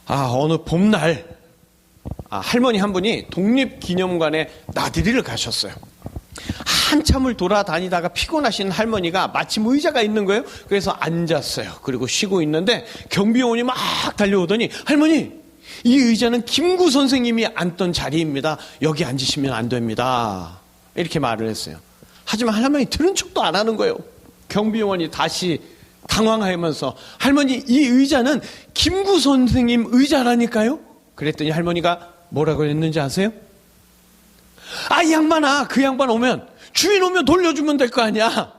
어느 봄날 할머니 한 분이 독립기념관에 나들이를 가셨어요. 한참을 돌아다니다가 피곤하신 할머니가 마침 의자가 있는 거예요. 그래서 앉았어요. 그리고 쉬고 있는데 경비원이 막 달려오더니, 할머니, 이 의자는 김구 선생님이 앉던 자리입니다. 여기 앉으시면 안 됩니다. 이렇게 말을 했어요. 하지만 할머니 들은 척도 안 하는 거예요. 경비원이 다시 당황하면서, 할머니, 이 의자는 김구 선생님 의자라니까요? 그랬더니 할머니가 뭐라고 했는지 아세요? 이 양반아, 그 양반 오면, 주인 오면 돌려주면 될 거 아니야.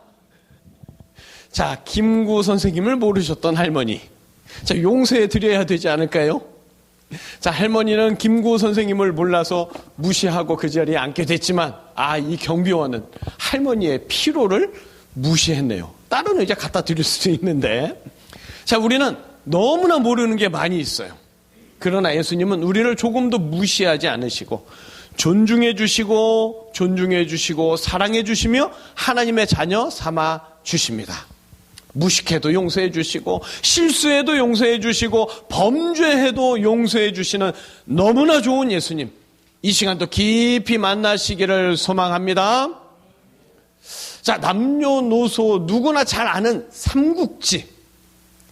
자, 김구 선생님을 모르셨던 할머니. 자, 용서해 드려야 되지 않을까요? 자, 할머니는 김구 선생님을 몰라서 무시하고 그 자리에 앉게 됐지만, 이 경비원은 할머니의 피로를 무시했네요. 다른 의자 갖다 드릴 수도 있는데. 자, 우리는 너무나 모르는 게 많이 있어요. 그러나 예수님은 우리를 조금도 무시하지 않으시고 존중해 주시고 사랑해 주시며 하나님의 자녀 삼아 주십니다. 무식해도 용서해 주시고 실수해도 용서해 주시고 범죄해도 용서해 주시는 너무나 좋은 예수님, 이 시간도 깊이 만나시기를 소망합니다. 자, 남녀노소 누구나 잘 아는 삼국지.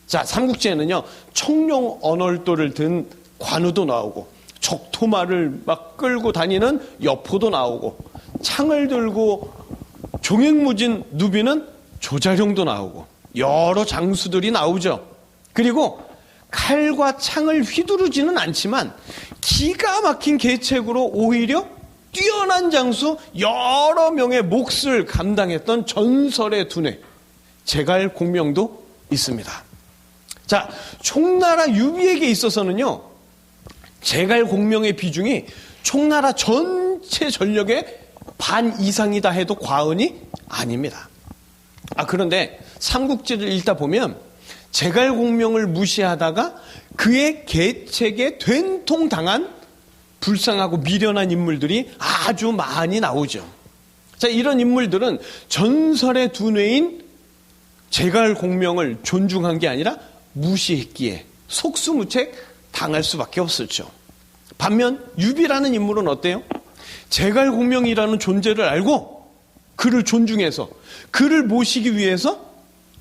자, 삼국지에는요, 청룡 언얼도를 든 관우도 나오고 적토마를 막 끌고 다니는 여포도 나오고 창을 들고 종횡무진 누비는 조자룡도 나오고 여러 장수들이 나오죠. 그리고 칼과 창을 휘두르지는 않지만 기가 막힌 계책으로 오히려 뛰어난 장수 여러 명의 몫을 감당했던 전설의 두뇌 제갈공명도 있습니다. 자, 총나라 유비에게 있어서는요, 제갈공명의 비중이 총나라 전체 전력의 반 이상이다 해도 과언이 아닙니다. 그런데 삼국지를 읽다 보면 제갈공명을 무시하다가 그의 계책에 된통당한 불쌍하고 미련한 인물들이 아주 많이 나오죠. 자, 이런 인물들은 전설의 두뇌인 제갈공명을 존중한 게 아니라 무시했기에 속수무책 당할 수밖에 없었죠. 반면 유비라는 인물은 어때요? 제갈공명이라는 존재를 알고 그를 존중해서 그를 모시기 위해서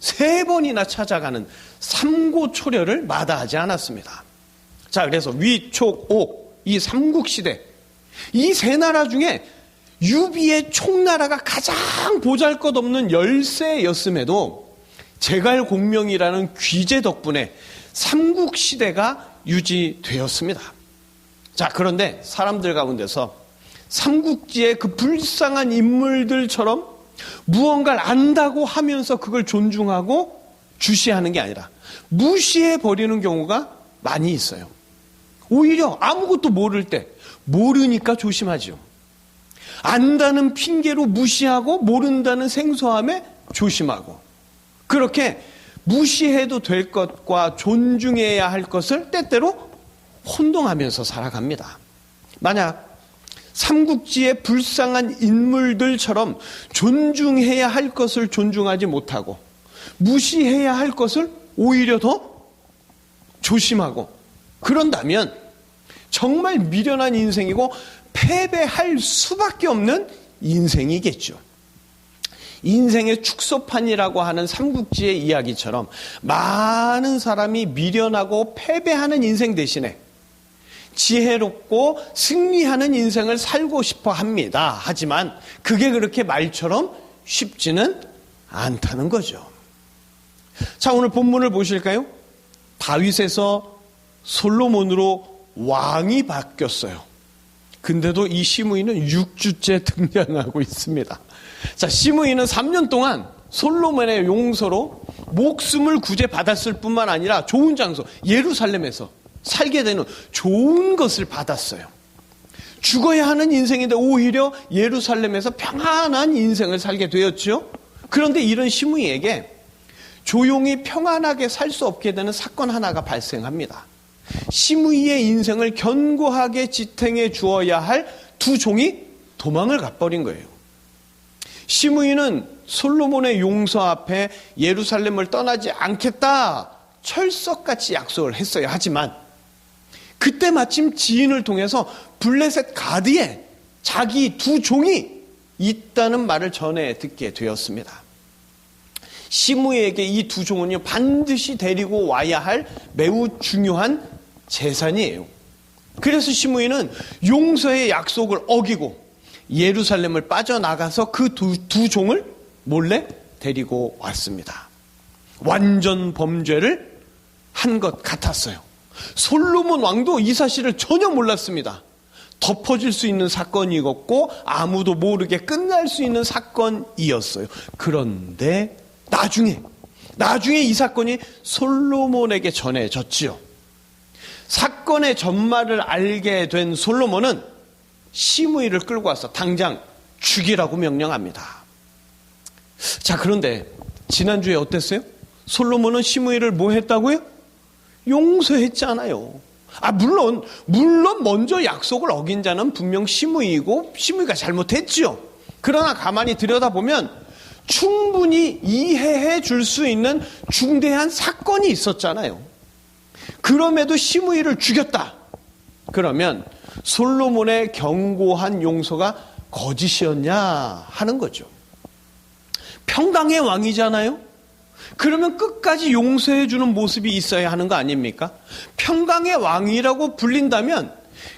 3번이나 찾아가는 삼고초려를 마다하지 않았습니다. 자, 그래서 위, 촉, 옥, 이 삼국시대, 이 세 나라 중에 유비의 총나라가 가장 보잘것없는 열세였음에도 제갈공명이라는 귀재 덕분에 삼국시대가 유지되었습니다. 자, 그런데 사람들 가운데서 삼국지의 그 불쌍한 인물들처럼 무언가를 안다고 하면서 그걸 존중하고 주시하는 게 아니라 무시해버리는 경우가 많이 있어요. 오히려 아무것도 모를 때 모르니까 조심하죠. 안다는 핑계로 무시하고 모른다는 생소함에 조심하고, 그렇게 무시해도 될 것과 존중해야 할 것을 때때로 혼동하면서 살아갑니다. 만약 삼국지의 불쌍한 인물들처럼 존중해야 할 것을 존중하지 못하고 무시해야 할 것을 오히려 더 조심하고 그런다면 정말 미련한 인생이고 패배할 수밖에 없는 인생이겠죠. 인생의 축소판이라고 하는 삼국지의 이야기처럼 많은 사람이 미련하고 패배하는 인생 대신에 지혜롭고 승리하는 인생을 살고 싶어 합니다. 하지만 그게 그렇게 말처럼 쉽지는 않다는 거죠. 자, 오늘 본문을 보실까요? 다윗에서 솔로몬으로 왕이 바뀌었어요. 근데도 이 시므이는 6주째 등장하고 있습니다. 자, 시므이는 3년 동안 솔로몬의 용서로 목숨을 구제받았을 뿐만 아니라 좋은 장소 예루살렘에서 살게 되는 좋은 것을 받았어요. 죽어야 하는 인생인데 오히려 예루살렘에서 평안한 인생을 살게 되었죠. 그런데 이런 시므이에게 조용히 평안하게 살 수 없게 되는 사건 하나가 발생합니다. 시므이의 인생을 견고하게 지탱해 주어야 할 두 종이 도망을 가버린 거예요. 시므이는 솔로몬의 용서 앞에 예루살렘을 떠나지 않겠다 철석같이 약속을 했어요. 하지만 그때 마침 지인을 통해서 블레셋 가드에 자기 두 종이 있다는 말을 전해 듣게 되었습니다. 시므이에게 이 두 종은요, 반드시 데리고 와야 할 매우 중요한 재산이에요. 그래서 시므이는 용서의 약속을 어기고 예루살렘을 빠져나가서 그 두 종을 몰래 데리고 왔습니다. 완전 범죄를 한 것 같았어요. 솔로몬 왕도 이 사실을 전혀 몰랐습니다. 덮어질 수 있는 사건이었고 아무도 모르게 끝날 수 있는 사건이었어요. 그런데 나중에 이 사건이 솔로몬에게 전해졌지요. 사건의 전말을 알게 된 솔로몬은 시므이를 끌고 와서 당장 죽이라고 명령합니다. 자, 그런데 지난주에 어땠어요? 솔로몬은 시므이를 뭐 했다고요? 용서했잖아요. 물론 먼저 약속을 어긴 자는 분명 시므이고 시므이가 잘못했지요. 그러나 가만히 들여다보면 충분히 이해해 줄 수 있는 중대한 사건이 있었잖아요. 그럼에도 시므이를 죽였다. 그러면 솔로몬의 견고한 용서가 거짓이었냐 하는 거죠. 평강의 왕이잖아요. 그러면 끝까지 용서해 주는 모습이 있어야 하는 거 아닙니까? 평강의 왕이라고 불린다면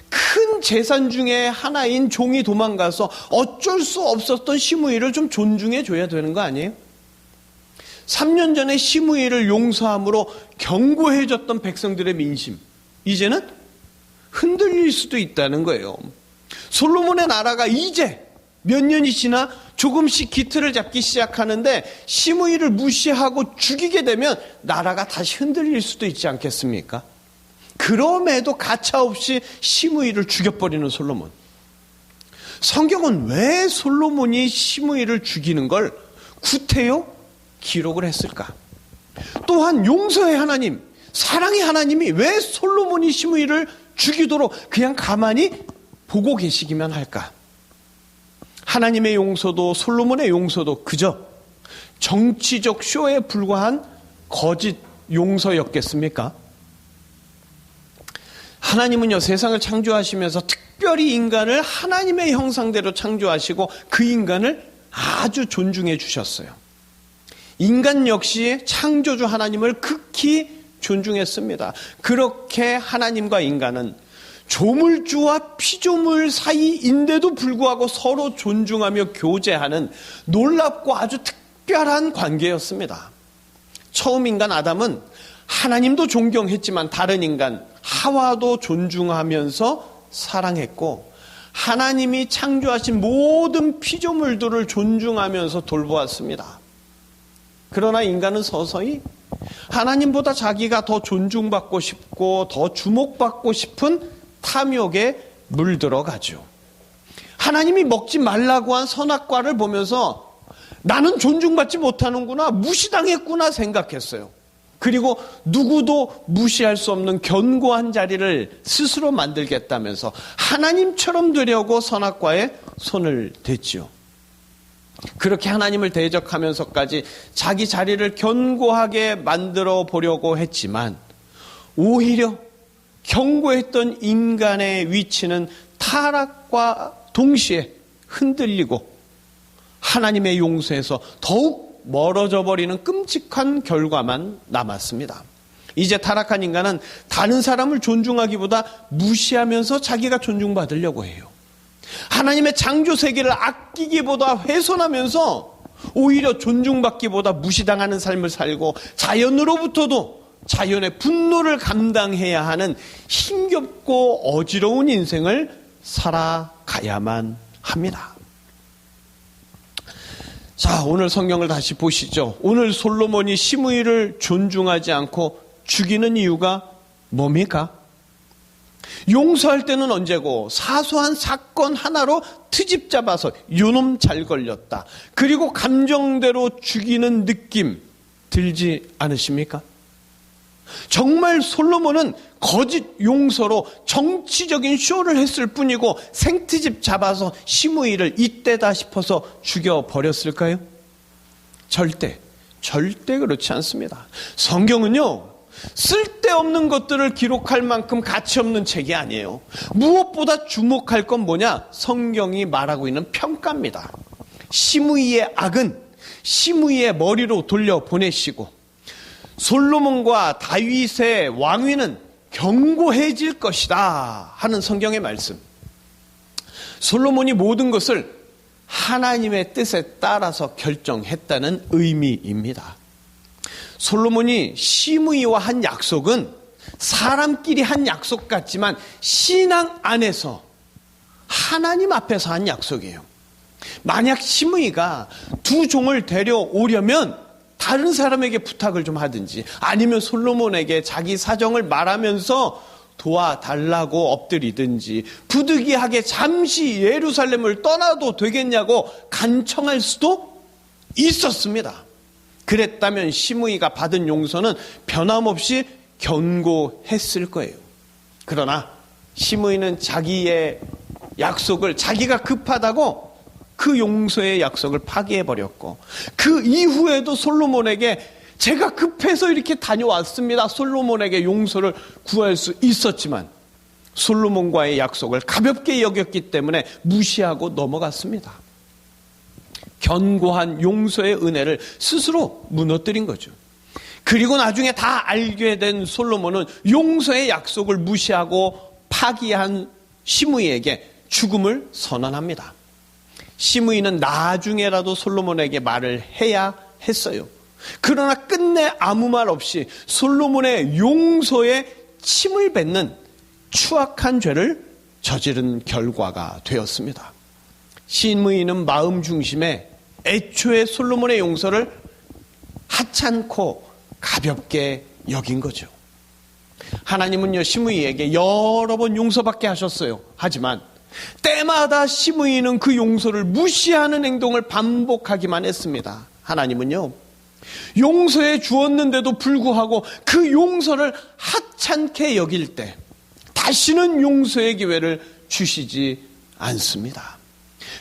큰 재산 중에 하나인 종이 도망가서 어쩔 수 없었던 시므이를 좀 존중해 줘야 되는 거 아니에요? 3년 전에 시므이를 용서함으로 경고해줬던 백성들의 민심, 이제는 흔들릴 수도 있다는 거예요. 솔로몬의 나라가 이제 몇 년이 지나 조금씩 기틀을 잡기 시작하는데 시므이를 무시하고 죽이게 되면 나라가 다시 흔들릴 수도 있지 않겠습니까? 그럼에도 가차없이 시므이를 죽여버리는 솔로몬. 성경은 왜 솔로몬이 시므이를 죽이는 걸 구태여 기록을 했을까? 또한 용서의 하나님, 사랑의 하나님이 왜 솔로몬이 시므이를 죽이도록 그냥 가만히 보고 계시기만 할까? 하나님의 용서도 솔로몬의 용서도 그저 정치적 쇼에 불과한 거짓 용서였겠습니까? 하나님은요, 세상을 창조하시면서 특별히 인간을 하나님의 형상대로 창조하시고 그 인간을 아주 존중해 주셨어요. 인간 역시 창조주 하나님을 극히 존중했습니다. 그렇게 하나님과 인간은 조물주와 피조물 사이인데도 불구하고 서로 존중하며 교제하는 놀랍고 아주 특별한 관계였습니다. 처음 인간 아담은 하나님도 존경했지만 다른 인간 하와도 존중하면서 사랑했고 하나님이 창조하신 모든 피조물들을 존중하면서 돌보았습니다. 그러나 인간은 서서히 하나님보다 자기가 더 존중받고 싶고 더 주목받고 싶은 탐욕에 물들어가죠. 하나님이 먹지 말라고 한 선악과를 보면서 나는 존중받지 못하는구나, 무시당했구나 생각했어요. 그리고 누구도 무시할 수 없는 견고한 자리를 스스로 만들겠다면서 하나님처럼 되려고 선악과에 손을 댔죠. 그렇게 하나님을 대적하면서까지 자기 자리를 견고하게 만들어 보려고 했지만 오히려 견고했던 인간의 위치는 타락과 동시에 흔들리고 하나님의 용서에서 더욱 멀어져 버리는 끔찍한 결과만 남았습니다. 이제 타락한 인간은 다른 사람을 존중하기보다 무시하면서 자기가 존중받으려고 해요. 하나님의 창조 세계를 아끼기보다 훼손하면서 오히려 존중받기보다 무시당하는 삶을 살고 자연으로부터도 자연의 분노를 감당해야 하는 힘겹고 어지러운 인생을 살아가야만 합니다. 자, 오늘 성경을 다시 보시죠. 오늘 솔로몬이 시므이를 존중하지 않고 죽이는 이유가 뭡니까? 용서할 때는 언제고 사소한 사건 하나로 트집 잡아서 요놈 잘 걸렸다. 그리고 감정대로 죽이는 느낌 들지 않으십니까? 정말 솔로몬은 거짓 용서로 정치적인 쇼를 했을 뿐이고 생트집 잡아서 시므이를 이때다 싶어서 죽여버렸을까요? 절대 그렇지 않습니다. 성경은요, 쓸데없는 것들을 기록할 만큼 가치 없는 책이 아니에요. 무엇보다 주목할 건 뭐냐? 성경이 말하고 있는 평가입니다. 시므이의 악은 시므이의 머리로 돌려보내시고 솔로몬과 다윗의 왕위는 견고해질 것이다 하는 성경의 말씀. 솔로몬이 모든 것을 하나님의 뜻에 따라서 결정했다는 의미입니다. 솔로몬이 시므이와 한 약속은 사람끼리 한 약속 같지만 신앙 안에서 하나님 앞에서 한 약속이에요. 만약 시므이가 두 종을 데려오려면 다른 사람에게 부탁을 좀 하든지 아니면 솔로몬에게 자기 사정을 말하면서 도와달라고 엎드리든지 부득이하게 잠시 예루살렘을 떠나도 되겠냐고 간청할 수도 있었습니다. 그랬다면 시므이가 받은 용서는 변함없이 견고했을 거예요. 그러나 시므이는 자기의 약속을 자기가 급하다고 그 용서의 약속을 파기해버렸고 그 이후에도 솔로몬에게 제가 급해서 이렇게 다녀왔습니다. 솔로몬에게 용서를 구할 수 있었지만 솔로몬과의 약속을 가볍게 여겼기 때문에 무시하고 넘어갔습니다. 견고한 용서의 은혜를 스스로 무너뜨린 거죠. 그리고 나중에 다 알게 된 솔로몬은 용서의 약속을 무시하고 파기한 시므이에게 죽음을 선언합니다. 시므이는 나중에라도 솔로몬에게 말을 해야 했어요. 그러나 끝내 아무 말 없이 솔로몬의 용서에 침을 뱉는 추악한 죄를 저지른 결과가 되었습니다. 시므이는 마음 중심에 애초에 솔로몬의 용서를 하찮고 가볍게 여긴 거죠. 하나님은요, 시므이에게 여러 번 용서받게 하셨어요. 하지만 때마다 시므이는 그 용서를 무시하는 행동을 반복하기만 했습니다. 하나님은요, 용서해 주었는데도 불구하고 그 용서를 하찮게 여길 때 다시는 용서의 기회를 주시지 않습니다.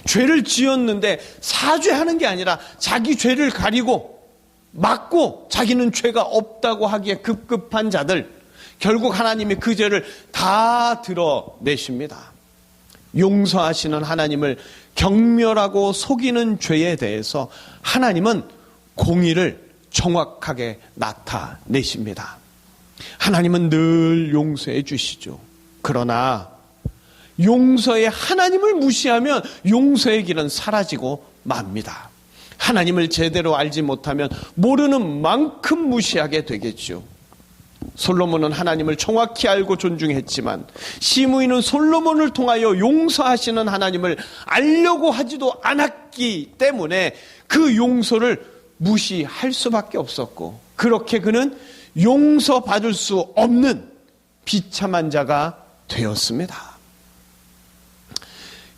죄를 지었는데 사죄하는 게 아니라 자기 죄를 가리고 막고 자기는 죄가 없다고 하기에 급급한 자들, 결국 하나님이 그 죄를 다 드러내십니다. 용서하시는 하나님을 경멸하고 속이는 죄에 대해서 하나님은 공의를 정확하게 나타내십니다. 하나님은 늘 용서해 주시죠. 그러나 용서의 하나님을 무시하면 용서의 길은 사라지고 맙니다. 하나님을 제대로 알지 못하면 모르는 만큼 무시하게 되겠죠. 솔로몬은 하나님을 정확히 알고 존중했지만 시므이는 솔로몬을 통하여 용서하시는 하나님을 알려고 하지도 않았기 때문에 그 용서를 무시할 수밖에 없었고, 그렇게 그는 용서받을 수 없는 비참한 자가 되었습니다.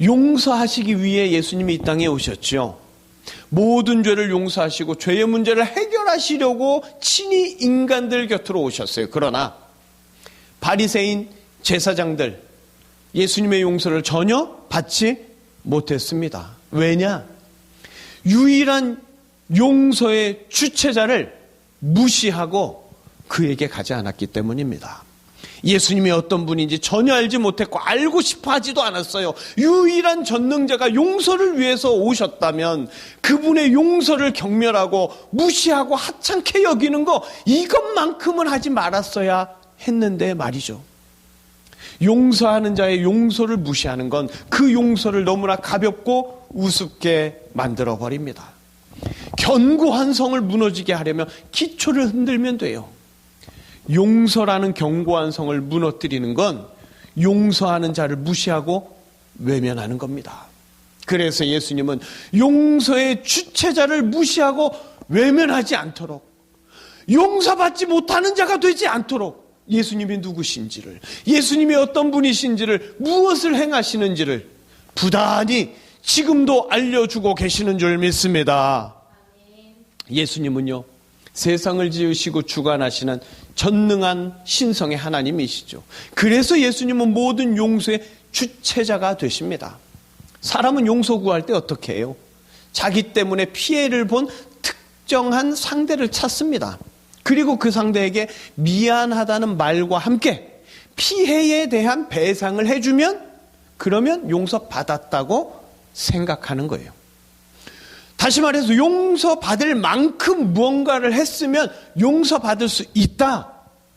용서하시기 위해 예수님이 이 땅에 오셨죠. 모든 죄를 용서하시고 죄의 문제를 해결하시려고 친히 인간들 곁으로 오셨어요. 그러나 바리새인 제사장들 예수님의 용서를 전혀 받지 못했습니다. 왜냐? 유일한 용서의 주체자를 무시하고 그에게 가지 않았기 때문입니다. 예수님이 어떤 분인지 전혀 알지 못했고 알고 싶어 하지도 않았어요. 유일한 전능자가 용서를 위해서 오셨다면 그분의 용서를 경멸하고 무시하고 하찮게 여기는 거, 이것만큼은 하지 말았어야 했는데 말이죠. 용서하는 자의 용서를 무시하는 건 그 용서를 너무나 가볍고 우습게 만들어버립니다. 견고한 성을 무너지게 하려면 기초를 흔들면 돼요. 용서라는 견고한 성을 무너뜨리는 건 용서하는 자를 무시하고 외면하는 겁니다. 그래서 예수님은 용서의 주체자를 무시하고 외면하지 않도록, 용서받지 못하는 자가 되지 않도록 예수님이 누구신지를, 예수님이 어떤 분이신지를, 무엇을 행하시는지를 부단히 지금도 알려주고 계시는 줄 믿습니다. 예수님은요, 세상을 지으시고 주관하시는 전능한 신성의 하나님이시죠. 그래서 예수님은 모든 용서의 주체자가 되십니다. 사람은 용서 구할 때 어떻게 해요? 자기 때문에 피해를 본 특정한 상대를 찾습니다. 그리고 그 상대에게 미안하다는 말과 함께 피해에 대한 배상을 해주면 그러면 용서받았다고 생각하는 거예요. 다시 말해서 용서받을 만큼 무언가를 했으면 용서받을 수 있다.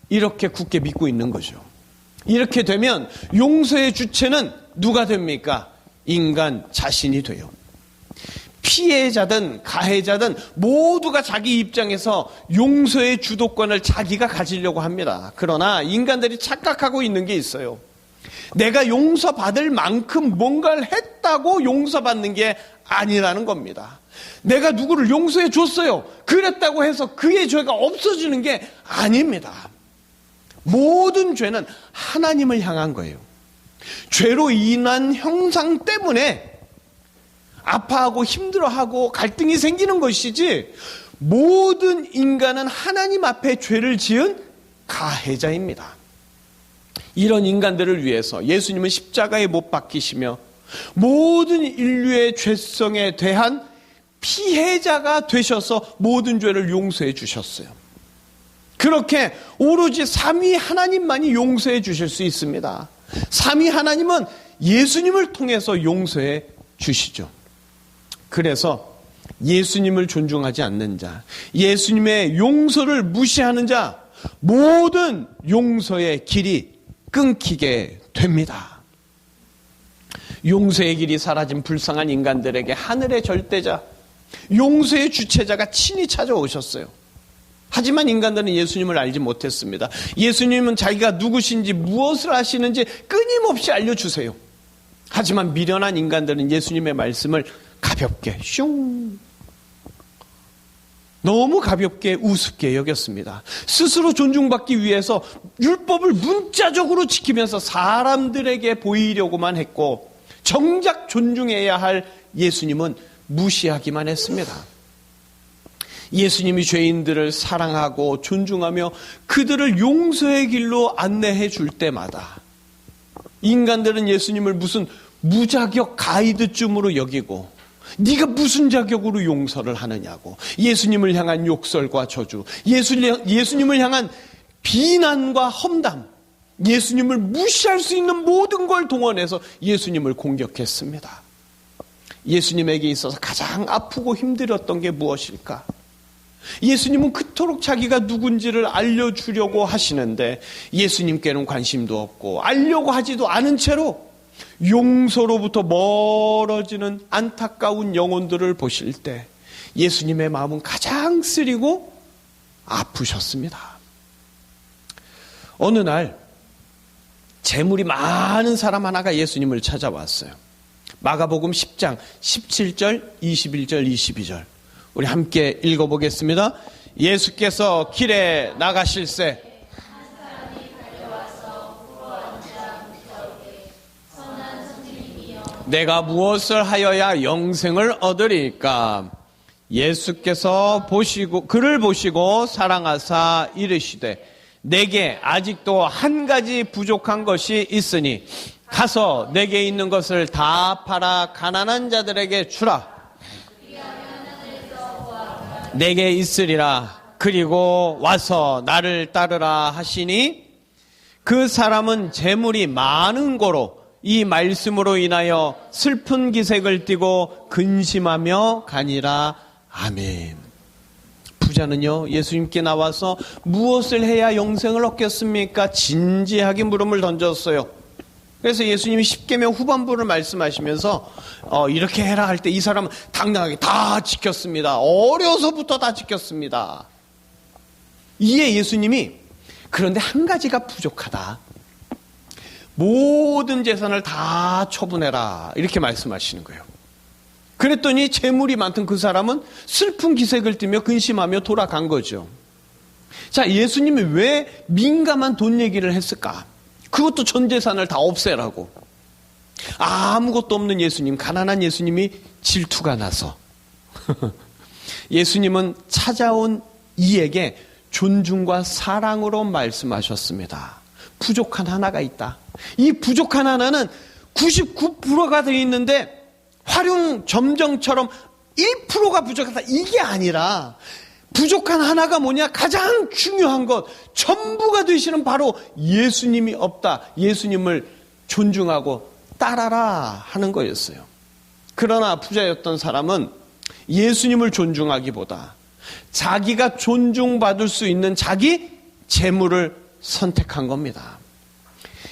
이렇게 굳게 믿고 있는 거죠. 이렇게 되면 용서의 주체는 누가 됩니까? 인간 자신이 돼요. 피해자든 가해자든 모두가 자기 입장에서 용서의 주도권을 자기가 가지려고 합니다. 그러나 인간들이 착각하고 있는 게 있어요. 내가 용서받을 만큼 뭔가를 했다고 용서받는 게 아니라는 겁니다. 내가 누구를 용서해 줬어요. 그랬다고 해서 그의 죄가 없어지는 게 아닙니다. 모든 죄는 하나님을 향한 거예요. 죄로 인한 형상 때문에 아파하고 힘들어하고 갈등이 생기는 것이지 모든 인간은 하나님 앞에 죄를 지은 가해자입니다. 이런 인간들을 위해서 예수님은 십자가에 못 박히시며 모든 인류의 죄성에 대한 피해자가 되셔서 모든 죄를 용서해 주셨어요. 그렇게 오로지 삼위 하나님만이 용서해 주실 수 있습니다. 삼위 하나님은 예수님을 통해서 용서해 주시죠. 그래서 예수님을 존중하지 않는 자, 예수님의 용서를 무시하는 자, 모든 용서의 길이 끊기게 됩니다. 용서의 길이 사라진 불쌍한 인간들에게 하늘의 절대자, 용서의 주체자가 친히 찾아오셨어요. 하지만 인간들은 예수님을 알지 못했습니다. 예수님은 자기가 누구신지 무엇을 하시는지 끊임없이 알려주세요. 하지만 미련한 인간들은 예수님의 말씀을 가볍게 슝 너무 가볍게 우습게 여겼습니다. 스스로 존중받기 위해서 율법을 문자적으로 지키면서 사람들에게 보이려고만 했고 정작 존중해야 할 예수님은 무시하기만 했습니다. 예수님이 죄인들을 사랑하고 존중하며 그들을 용서의 길로 안내해 줄 때마다 인간들은 예수님을 무슨 무자격 가이드쯤으로 여기고 네가 무슨 자격으로 용서를 하느냐고 예수님을 향한 욕설과 저주, 예수님을 향한 비난과 험담, 예수님을 무시할 수 있는 모든 걸 동원해서 예수님을 공격했습니다. 예수님에게 있어서 가장 아프고 힘들었던 게 무엇일까? 예수님은 그토록 자기가 누군지를 알려주려고 하시는데 예수님께는 관심도 없고 알려고 하지도 않은 채로 용서로부터 멀어지는 안타까운 영혼들을 보실 때 예수님의 마음은 가장 쓰리고 아프셨습니다. 어느 날 재물이 많은 사람 하나가 예수님을 찾아왔어요. 마가복음 10장 17절, 21절, 22절 우리 함께 읽어보겠습니다. 예수께서 길에 나가실새 내가 무엇을 하여야 영생을 얻으리까? 예수께서 그를 보시고 사랑하사 이르시되 내게 아직도 한 가지 부족한 것이 있으니 가서 내게 있는 것을 다 팔아 가난한 자들에게 주라. 내게 있으리라. 그리고 와서 나를 따르라 하시니 그 사람은 재물이 많은 고로 이 말씀으로 인하여 슬픈 기색을 띠고 근심하며 가니라. 아멘. 부자는요 예수님께 나와서 무엇을 해야 영생을 얻겠습니까? 진지하게 물음을 던졌어요. 그래서 예수님이 십계명 후반부를 말씀하시면서 이렇게 해라 할 때 이 사람은 당당하게 다 지켰습니다. 어려서부터 다 지켰습니다. 이에 예수님이 그런데 한 가지가 부족하다. 모든 재산을 다 처분해라 이렇게 말씀하시는 거예요. 그랬더니 재물이 많던 그 사람은 슬픈 기색을 띠며 근심하며 돌아간 거죠. 자, 예수님이 왜 민감한 돈 얘기를 했을까? 그것도 전 재산을 다 없애라고. 아무것도 없는 예수님, 가난한 예수님이 질투가 나서 예수님은 찾아온 이에게 존중과 사랑으로 말씀하셨습니다. 부족한 하나가 있다. 이 부족한 하나는 99%가 되어 있는데 활용 점정처럼 1%가 부족하다. 이게 아니라 부족한 하나가 뭐냐? 가장 중요한 것, 전부가 되시는 바로 예수님이 없다. 예수님을 존중하고 따라라 하는 거였어요. 그러나 부자였던 사람은 예수님을 존중하기보다 자기가 존중받을 수 있는 자기 재물을 선택한 겁니다.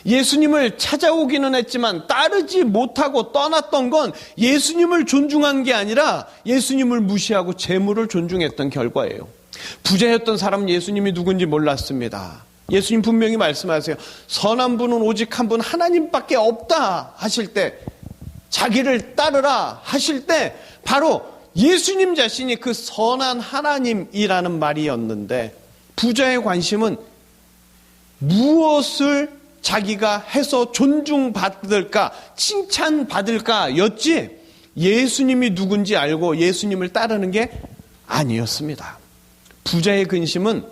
예수님을 찾아오기는 했지만 따르지 못하고 떠났던 건 예수님을 존중한 게 아니라 예수님을 무시하고 재물을 존중했던 결과예요. 부자였던 사람은 예수님이 누군지 몰랐습니다. 예수님 분명히 말씀하세요. 선한 분은 오직 한 분 하나님밖에 없다 하실 때, 자기를 따르라 하실 때 바로 예수님 자신이 그 선한 하나님이라는 말이었는데, 부자의 관심은 무엇을 자기가 해서 존중받을까, 칭찬받을까 였지 예수님이 누군지 알고 예수님을 따르는 게 아니었습니다. 부자의 근심은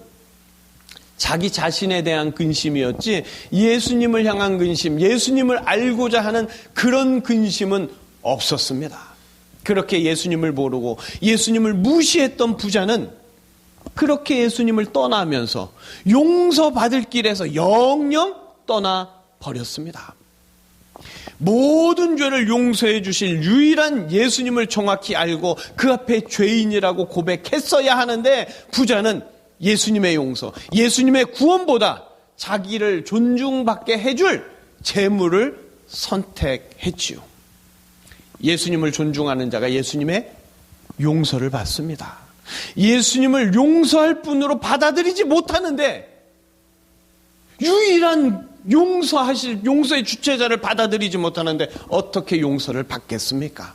자기 자신에 대한 근심이었지 예수님을 향한 근심, 예수님을 알고자 하는 그런 근심은 없었습니다. 그렇게 예수님을 모르고 예수님을 무시했던 부자는 그렇게 예수님을 떠나면서 용서받을 길에서 영영 떠나버렸습니다. 모든 죄를 용서해 주실 유일한 예수님을 정확히 알고 그 앞에 죄인이라고 고백했어야 하는데, 부자는 예수님의 용서, 예수님의 구원보다 자기를 존중받게 해줄 재물을 선택했지요. 예수님을 존중하는 자가 예수님의 용서를 받습니다. 예수님을 용서할 뿐으로 받아들이지 못하는데 유일한 용서의 주체자를 받아들이지 못하는데 어떻게 용서를 받겠습니까?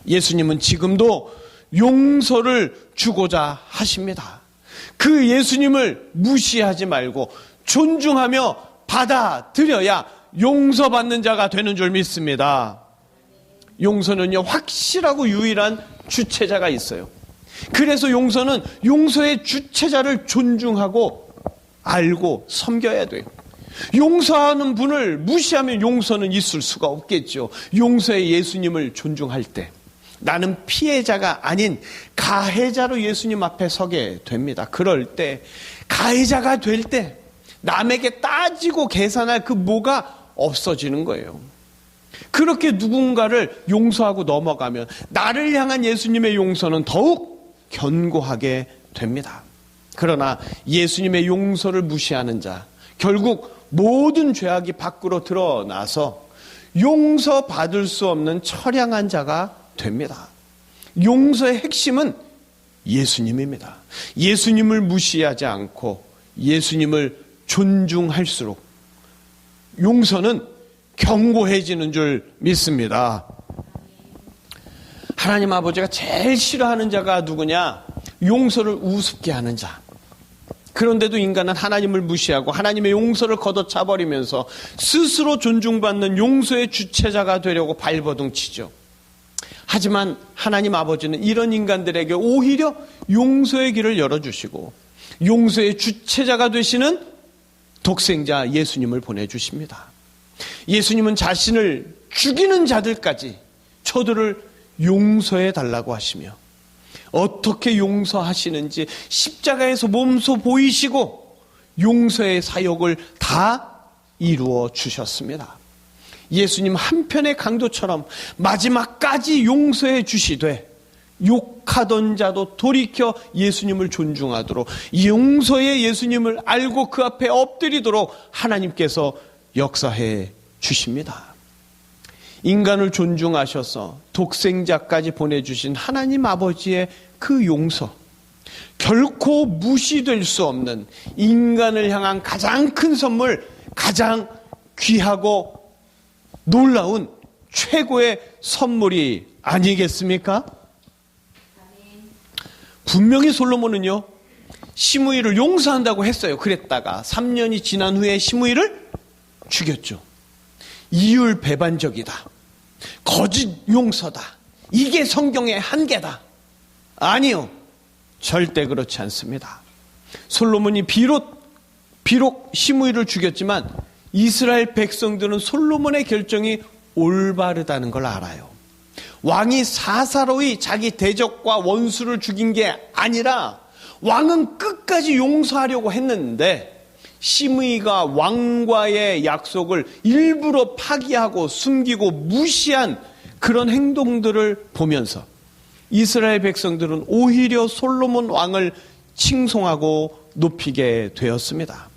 예수님은 지금도 용서를 주고자 하십니다. 그 예수님을 무시하지 말고 존중하며 받아들여야 용서받는 자가 되는 줄 믿습니다. 용서는요, 확실하고 유일한 주체자가 있어요. 그래서 용서는 용서의 주체자를 존중하고 알고 섬겨야 돼요. 용서하는 분을 무시하면 용서는 있을 수가 없겠죠. 용서의 예수님을 존중할 때 나는 피해자가 아닌 가해자로 예수님 앞에 서게 됩니다. 그럴 때, 가해자가 될 때 남에게 따지고 계산할 그 뭐가 없어지는 거예요. 그렇게 누군가를 용서하고 넘어가면 나를 향한 예수님의 용서는 더욱 견고하게 됩니다. 그러나 예수님의 용서를 무시하는 자, 결국 모든 죄악이 밖으로 드러나서 용서받을 수 없는 처량한 자가 됩니다. 용서의 핵심은 예수님입니다. 예수님을 무시하지 않고 예수님을 존중할수록 용서는 견고해지는 줄 믿습니다. 하나님 아버지가 제일 싫어하는 자가 누구냐? 용서를 우습게 하는 자. 그런데도 인간은 하나님을 무시하고 하나님의 용서를 걷어차버리면서 스스로 존중받는 용서의 주체자가 되려고 발버둥치죠. 하지만 하나님 아버지는 이런 인간들에게 오히려 용서의 길을 열어주시고 용서의 주체자가 되시는 독생자 예수님을 보내주십니다. 예수님은 자신을 죽이는 자들까지 저들을 용서해 달라고 하시며 어떻게 용서하시는지 십자가에서 몸소 보이시고 용서의 사역을 다 이루어 주셨습니다. 예수님 한편의 강도처럼 마지막까지 용서해 주시되 욕하던 자도 돌이켜 예수님을 존중하도록 용서의 예수님을 알고 그 앞에 엎드리도록 하나님께서 역사해 주십니다. 인간을 존중하셔서 독생자까지 보내주신 하나님 아버지의 그 용서, 결코 무시될 수 없는 인간을 향한 가장 큰 선물, 가장 귀하고 놀라운 최고의 선물이 아니겠습니까? 분명히 솔로몬은요, 시므이를 용서한다고 했어요. 그랬다가 3년이 지난 후에 시므이를 죽였죠. 이율배반적이다. 거짓 용서다. 이게 성경의 한계다. 아니요. 절대 그렇지 않습니다. 솔로몬이 비록 시므이를 죽였지만 이스라엘 백성들은 솔로몬의 결정이 올바르다는 걸 알아요. 왕이 사사로이 자기 대적과 원수를 죽인 게 아니라 왕은 끝까지 용서하려고 했는데 시므이가 왕과의 약속을 일부러 파기하고 숨기고 무시한 그런 행동들을 보면서 이스라엘 백성들은 오히려 솔로몬 왕을 칭송하고 높이게 되었습니다.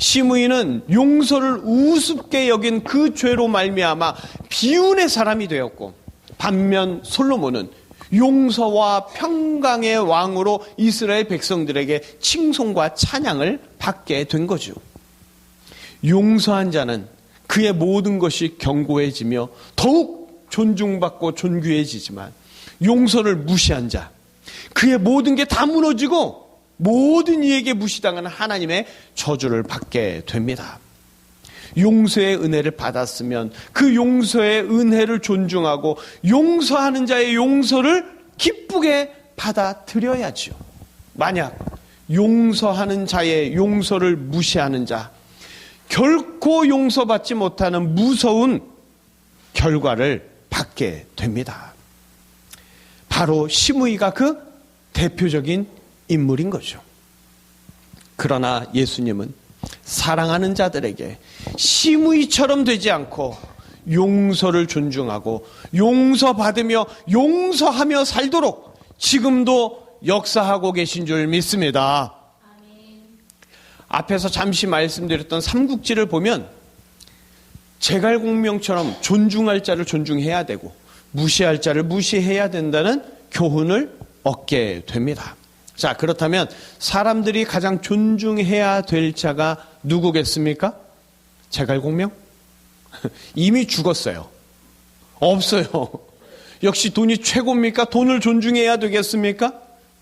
시므이는 용서를 우습게 여긴 그 죄로 말미암아 비운의 사람이 되었고, 반면 솔로몬은 용서와 평강의 왕으로 이스라엘 백성들에게 칭송과 찬양을 받게 된 거죠. 용서한 자는 그의 모든 것이 견고해지며 더욱 존중받고 존귀해지지만, 용서를 무시한 자, 그의 모든 게 다 무너지고 모든 이에게 무시당하는 하나님의 저주를 받게 됩니다. 용서의 은혜를 받았으면 그 용서의 은혜를 존중하고 용서하는 자의 용서를 기쁘게 받아들여야지요. 만약 용서하는 자의 용서를 무시하는 자, 결코 용서받지 못하는 무서운 결과를 받게 됩니다. 바로 시므이가 그 대표적인 인물인 거죠. 그러나 예수님은 사랑하는 자들에게 시므이처럼 되지 않고 용서를 존중하고 용서받으며 용서하며 살도록 지금도 역사하고 계신 줄 믿습니다. 앞에서 잠시 말씀드렸던 삼국지를 보면 제갈공명처럼 존중할 자를 존중해야 되고 무시할 자를 무시해야 된다는 교훈을 얻게 됩니다. 자, 그렇다면 사람들이 가장 존중해야 될 자가 누구겠습니까? 제갈공명? 이미 죽었어요. 없어요. 역시 돈이 최고입니까? 돈을 존중해야 되겠습니까?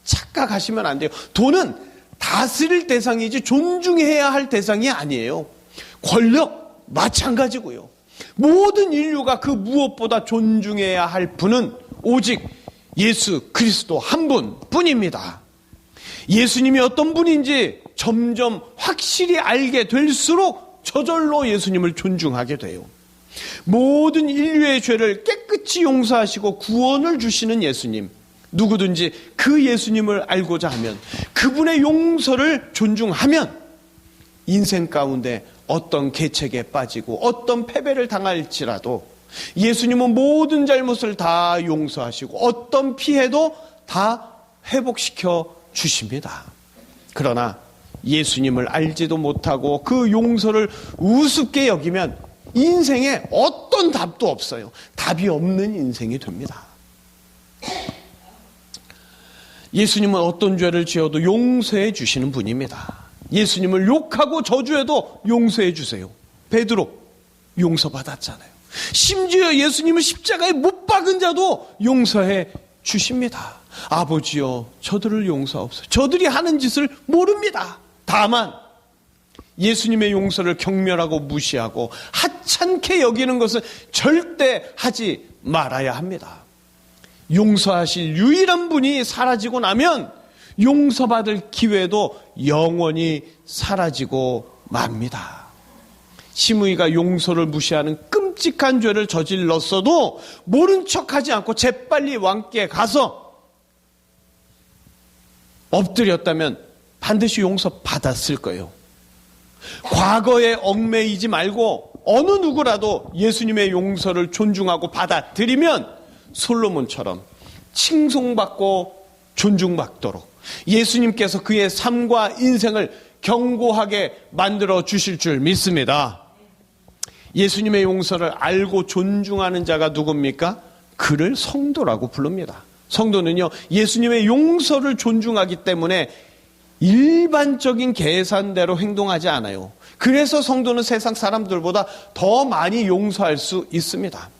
착각하시면 안 돼요. 돈은 다스릴 대상이지 존중해야 할 대상이 아니에요. 권력 마찬가지고요. 모든 인류가 그 무엇보다 존중해야 할 분은 오직 예수 그리스도 한 분뿐입니다. 예수님이 어떤 분인지 점점 확실히 알게 될수록 저절로 예수님을 존중하게 돼요. 모든 인류의 죄를 깨끗이 용서하시고 구원을 주시는 예수님, 누구든지 그 예수님을 알고자 하면, 그분의 용서를 존중하면 인생 가운데 어떤 계책에 빠지고 어떤 패배를 당할지라도 예수님은 모든 잘못을 다 용서하시고 어떤 피해도 다 회복시켜 주십니다. 그러나 예수님을 알지도 못하고 그 용서를 우습게 여기면 인생에 어떤 답도 없어요. 답이 없는 인생이 됩니다. 예수님은 어떤 죄를 지어도 용서해 주시는 분입니다. 예수님을 욕하고 저주해도 용서해 주세요. 베드로 용서받았잖아요. 심지어 예수님을 십자가에 못 박은 자도 용서해 주십니다. 아버지여, 저들을 용서하옵소서. 저들이 하는 짓을 모릅니다. 다만 예수님의 용서를 경멸하고 무시하고 하찮게 여기는 것은 절대 하지 말아야 합니다. 용서하실 유일한 분이 사라지고 나면 용서받을 기회도 영원히 사라지고 맙니다. 시므이가 용서를 무시하는 끔찍한 죄를 저질렀어도 모른 척하지 않고 재빨리 왕께 가서 엎드렸다면 반드시 용서받았을 거예요. 과거에 얽매이지 말고 어느 누구라도 예수님의 용서를 존중하고 받아들이면 솔로몬처럼 칭송받고 존중받도록 예수님께서 그의 삶과 인생을 견고하게 만들어 주실 줄 믿습니다. 예수님의 용서를 알고 존중하는 자가 누굽니까? 그를 성도라고 부릅니다. 성도는요, 예수님의 용서를 존중하기 때문에 일반적인 계산대로 행동하지 않아요. 그래서 성도는 세상 사람들보다 더 많이 용서할 수 있습니다.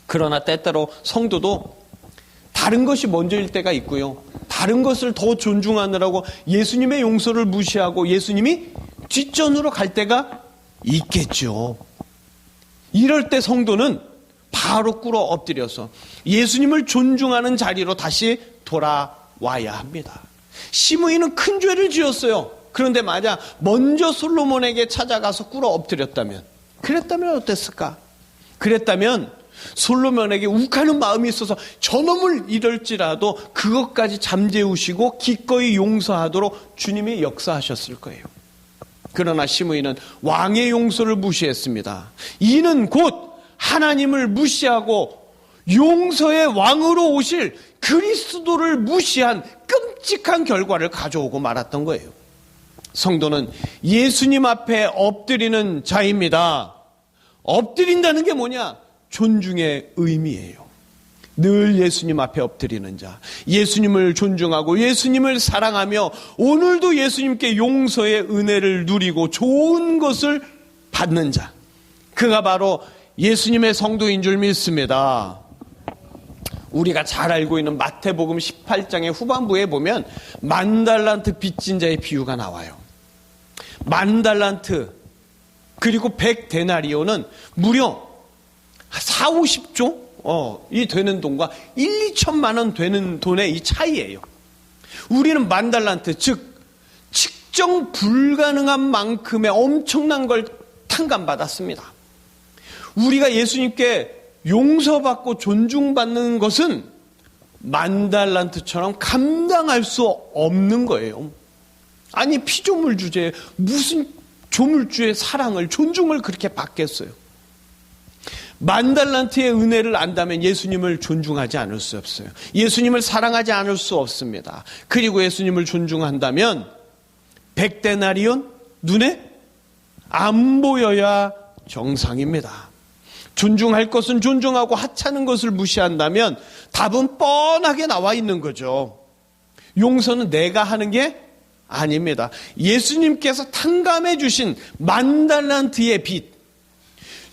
그러나 때때로 성도도 다른 것이 먼저일 때가 있고요. 다른 것을 더 존중하느라고 예수님의 용서를 무시하고 예수님이 뒷전으로 갈 때가 있겠죠. 이럴 때 성도는 바로 꿇어 엎드려서 예수님을 존중하는 자리로 다시 돌아와야 합니다. 시므이는 큰 죄를 지었어요. 그런데 만약 먼저 솔로몬에게 찾아가서 꿇어 엎드렸다면, 그랬다면 어땠을까? 그랬다면 솔로몬에게 욱하는 마음이 있어서 저놈을 이럴지라도 그것까지 잠재우시고 기꺼이 용서하도록 주님이 역사하셨을 거예요. 그러나 시므이는 왕의 용서를 무시했습니다. 이는 곧 하나님을 무시하고 용서의 왕으로 오실 그리스도를 무시한 끔찍한 결과를 가져오고 말았던 거예요. 성도는 예수님 앞에 엎드리는 자입니다. 엎드린다는 게 뭐냐? 존중의 의미예요. 늘 예수님 앞에 엎드리는 자, 예수님을 존중하고 예수님을 사랑하며 오늘도 예수님께 용서의 은혜를 누리고 좋은 것을 받는 자, 그가 바로 예수님의 성도인 줄 믿습니다. 우리가 잘 알고 있는 마태복음 18장의 후반부에 보면 만달란트 빚진 자의 비유가 나와요. 만달란트 그리고 100데나리온은 무려 4, 50조 이 되는 돈과 1, 2천만 원 되는 돈의 이 차이예요. 우리는 만달란트, 즉 측정 불가능한 만큼의 엄청난 걸 탕감받았습니다. 우리가 예수님께 용서받고 존중받는 것은 만달란트처럼 감당할 수 없는 거예요. 아니 피조물 주제에 무슨 조물주의 사랑을, 존중을 그렇게 받겠어요. 만달란트의 은혜를 안다면 예수님을 존중하지 않을 수 없어요. 예수님을 사랑하지 않을 수 없습니다. 그리고 예수님을 존중한다면 100데나리온 눈에 안 보여야 정상입니다. 존중할 것은 존중하고 하찮은 것을 무시한다면 답은 뻔하게 나와 있는 거죠. 용서는 내가 하는 게 아닙니다. 예수님께서 탕감해 주신 만달란트의 빚,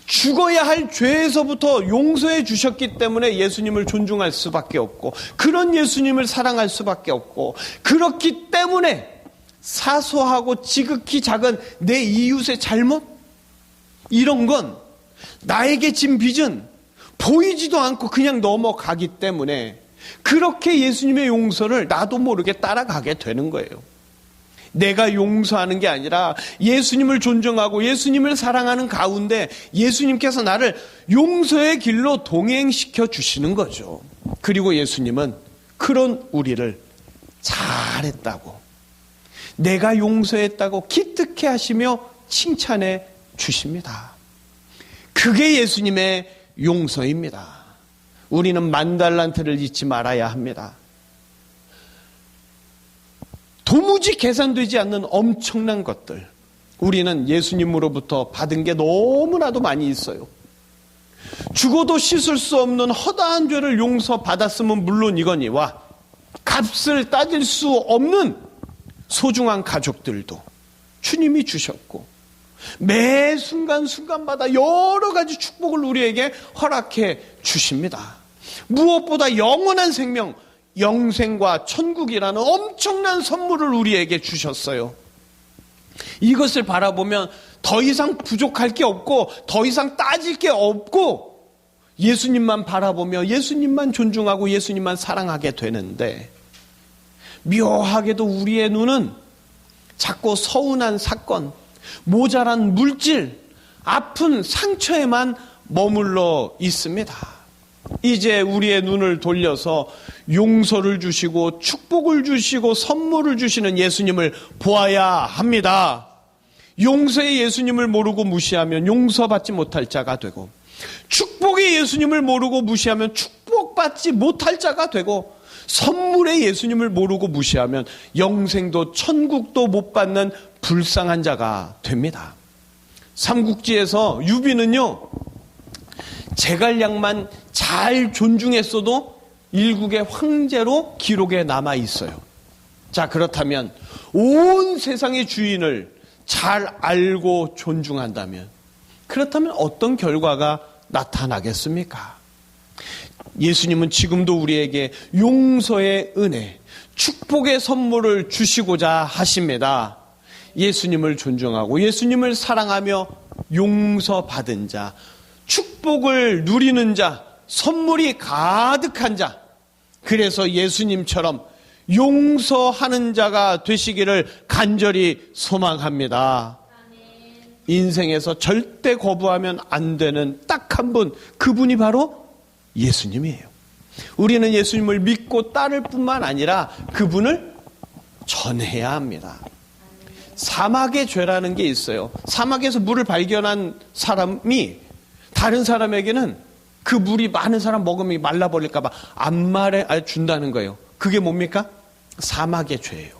죽어야 할 죄에서부터 용서해 주셨기 때문에 예수님을 존중할 수밖에 없고, 그런 예수님을 사랑할 수밖에 없고, 그렇기 때문에 사소하고 지극히 작은 내 이웃의 잘못, 이런 건 나에게 진 빚은 보이지도 않고 그냥 넘어가기 때문에 그렇게 예수님의 용서를 나도 모르게 따라가게 되는 거예요. 내가 용서하는 게 아니라 예수님을 존중하고 예수님을 사랑하는 가운데 예수님께서 나를 용서의 길로 동행시켜 주시는 거죠. 그리고 예수님은 그런 우리를 잘했다고, 내가 용서했다고 기특해 하시며 칭찬해 주십니다. 그게 예수님의 용서입니다. 우리는 만달란트를 잊지 말아야 합니다. 도무지 계산되지 않는 엄청난 것들, 우리는 예수님으로부터 받은 게 너무나도 많이 있어요. 죽어도 씻을 수 없는 허다한 죄를 용서받았으면 물론이거니와 값을 따질 수 없는 소중한 가족들도 주님이 주셨고, 매 순간순간마다 여러 가지 축복을 우리에게 허락해 주십니다. 무엇보다 영원한 생명, 영생과 천국이라는 엄청난 선물을 우리에게 주셨어요. 이것을 바라보면 더 이상 부족할 게 없고 더 이상 따질 게 없고 예수님만 바라보며 예수님만 존중하고 예수님만 사랑하게 되는데, 묘하게도 우리의 눈은 자꾸 서운한 사건, 모자란 물질, 아픈 상처에만 머물러 있습니다. 이제 우리의 눈을 돌려서 용서를 주시고 축복을 주시고 선물을 주시는 예수님을 보아야 합니다. 용서의 예수님을 모르고 무시하면 용서받지 못할 자가 되고, 축복의 예수님을 모르고 무시하면 축복받지 못할 자가 되고, 선물의 예수님을 모르고 무시하면 영생도 천국도 못 받는 불쌍한 자가 됩니다. 삼국지에서 유비는요, 제갈량만 잘 존중했어도 일국의 황제로 기록에 남아 있어요. 자, 그렇다면 온 세상의 주인을 잘 알고 존중한다면, 그렇다면 어떤 결과가 나타나겠습니까? 예수님은 지금도 우리에게 용서의 은혜, 축복의 선물을 주시고자 하십니다. 예수님을 존중하고 예수님을 사랑하며 용서받은 자, 축복을 누리는 자, 선물이 가득한 자, 그래서 예수님처럼 용서하는 자가 되시기를 간절히 소망합니다. 인생에서 절대 거부하면 안 되는 딱 한 분, 그분이 바로 예수님이에요. 우리는 예수님을 믿고 따를 뿐만 아니라 그분을 전해야 합니다. 사막의 죄라는 게 있어요. 사막에서 물을 발견한 사람이 다른 사람에게는 그 물이 많은 사람 먹으면 말라버릴까 봐 안 말해준다는 거예요. 그게 뭡니까? 사막의 죄예요.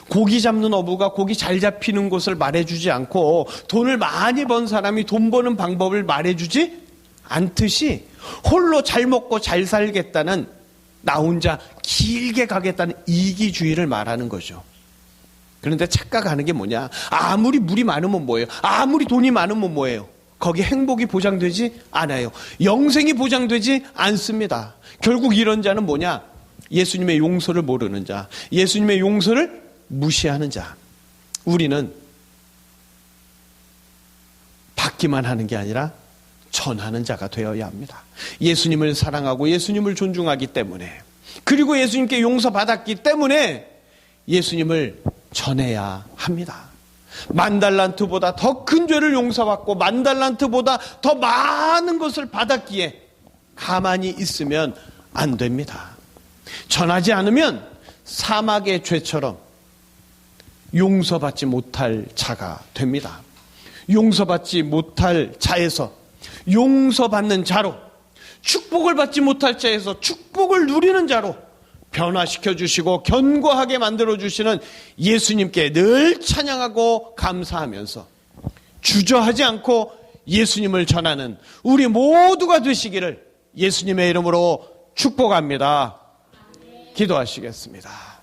고기 잡는 어부가 고기 잘 잡히는 곳을 말해주지 않고 돈을 많이 번 사람이 돈 버는 방법을 말해주지 않듯이 홀로 잘 먹고 잘 살겠다는, 나 혼자 길게 가겠다는 이기주의를 말하는 거죠. 그런데 착각하는 게 뭐냐? 아무리 물이 많으면 뭐예요? 아무리 돈이 많으면 뭐예요? 거기 행복이 보장되지 않아요. 영생이 보장되지 않습니다. 결국 이런 자는 뭐냐? 예수님의 용서를 모르는 자, 예수님의 용서를 무시하는 자. 우리는 받기만 하는 게 아니라 전하는 자가 되어야 합니다. 예수님을 사랑하고 예수님을 존중하기 때문에, 그리고 예수님께 용서받았기 때문에 예수님을 전해야 합니다. 10,000달란트보다 더 큰 죄를 용서받고 10,000달란트보다 더 많은 것을 받았기에 가만히 있으면 안 됩니다. 전하지 않으면 사막의 죄처럼 용서받지 못할 자가 됩니다. 용서받지 못할 자에서 용서받는 자로, 축복을 받지 못할 자에서 축복을 누리는 자로 변화시켜 주시고 견고하게 만들어 주시는 예수님께 늘 찬양하고 감사하면서 주저하지 않고 예수님을 전하는 우리 모두가 되시기를 예수님의 이름으로 축복합니다. 기도하시겠습니다.